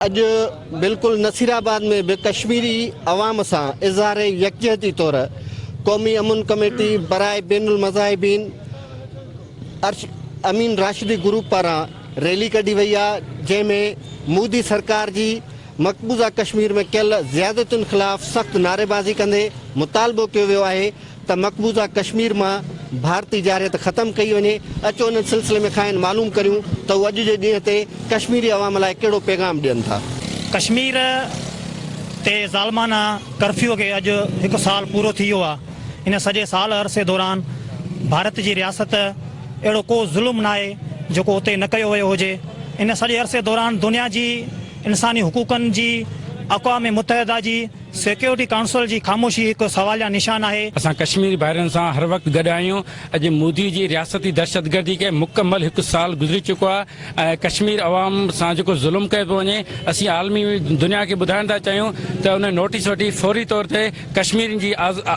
अज बिल्कुल नसीराबाद में भी कश्मीरी अवाम से इज़हार यकजहती तौर कौमी अमन कमेटी बराए बैनुल मज़ाहिबीन अमीन राशिदी ग्रुप पारा रैली कढ़ी वही है, जैमें मोदी सरकार की मकबूजा कश्मीर में कल ज़्यादतुनि खिलाफ़ सख्त नारेबाजी कंदे मुतालबो किया वियो है त मकबूजा कश्मीर में भारतीय जारियत ख़त्म कई वने। अचो उन सिलसिले में खाइन मालूम करूँ तो अज के ॾींहं ते कश्मीरी अवाम लाइ कहिड़ो पैगाम ॾियनि था। कश्मीर ते ज़ालमाना कर्फ्यू के अज एक साल पूरो थी वियो आहे। इन सॼे साल अरसे दौरान भारत की रियासत अड़ो को ज़ुल्म ना है जो उते न कयो वियो हुजे। इन सॼे अरसे दौरान दुनिया की इंसानी हुकूकन की अक़वाम मुत्तहिदा की सिक्योरिटी काउंसिल की खामोशी एक सवालिया निशान है। असां कश्मीरी भाइरनि सां हर वक्त गॾु आहियूं। अॼु मोदी जी रियासती दहशतगर्दी के मुकम्मल एक साल गुज़री चुको आहे। कश्मीर अवाम सां जेको ज़ुल्म कयो पियो वञे, असीं आलमी दुनिया के ॿुधाइण था चाहियूं त उन नोटिस वठी फौरी तौर ते कश्मीर की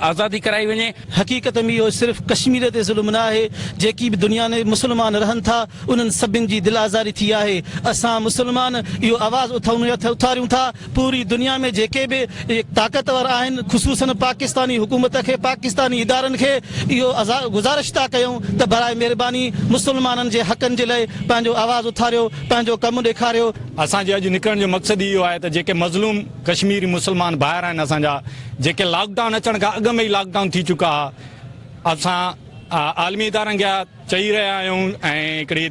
आज़ादी कराई वञे। हकीकत में इहो सिर्फ़ कश्मीर ते ज़ुल्म न आहे, जेकी भी दुनिया में मुसलमान रहन था उन्हनि सभिनि जी दिल आज़ारी थी आहे। असां मुसलमान इहो आवाज़ उथारियूं था पूरी दुनिया में जेके भी ताकतवर आहिनि, ख़ुसूसन पाकिस्तानी हुकूमत के पाकिस्तानी इदारनि के इहो गुज़ारिश था कयूं त बराए मेहरबानी मुसलमाननि जे हक़नि जे लाइ पंहिंजो आवाज़ उथारियो, पंहिंजो कमु ॾेखारियो। असांजे अॼु निकिरण जो मक़सदु इहो आहे त जेके मज़लूम कश्मीरी मुसलमान भाइर आहिनि असांजा, जेके लॉकडाउन अचण खां अॻु में ई लॉकडाउन थी चुका आहे, असां आलमी इदारनि खे चई रहिया आहियूं ऐं हिकिड़ी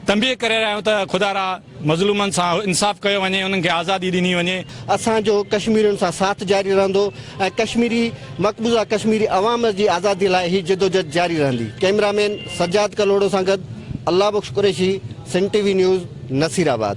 तंबीह करे रहिया आहियूं त ख़ुदारा मज़लूमनि सां इंसाफ़ कयो वञे, उन्हनि खे आज़ादी ॾिनी वञे। असांजो कश्मीरियुनि सां साथ जारी रहंदो ऐं कश्मीरी मकबूजा कश्मीरी अवाम जी आज़ादी लाइ ही जदोजहद जारी रहंदी। कैमरामैन सज्जाद कलोड़ो सां गॾु अल्लाह बख्श कुरैशी, सिंध टीवी न्यूज़, नसीराबाद।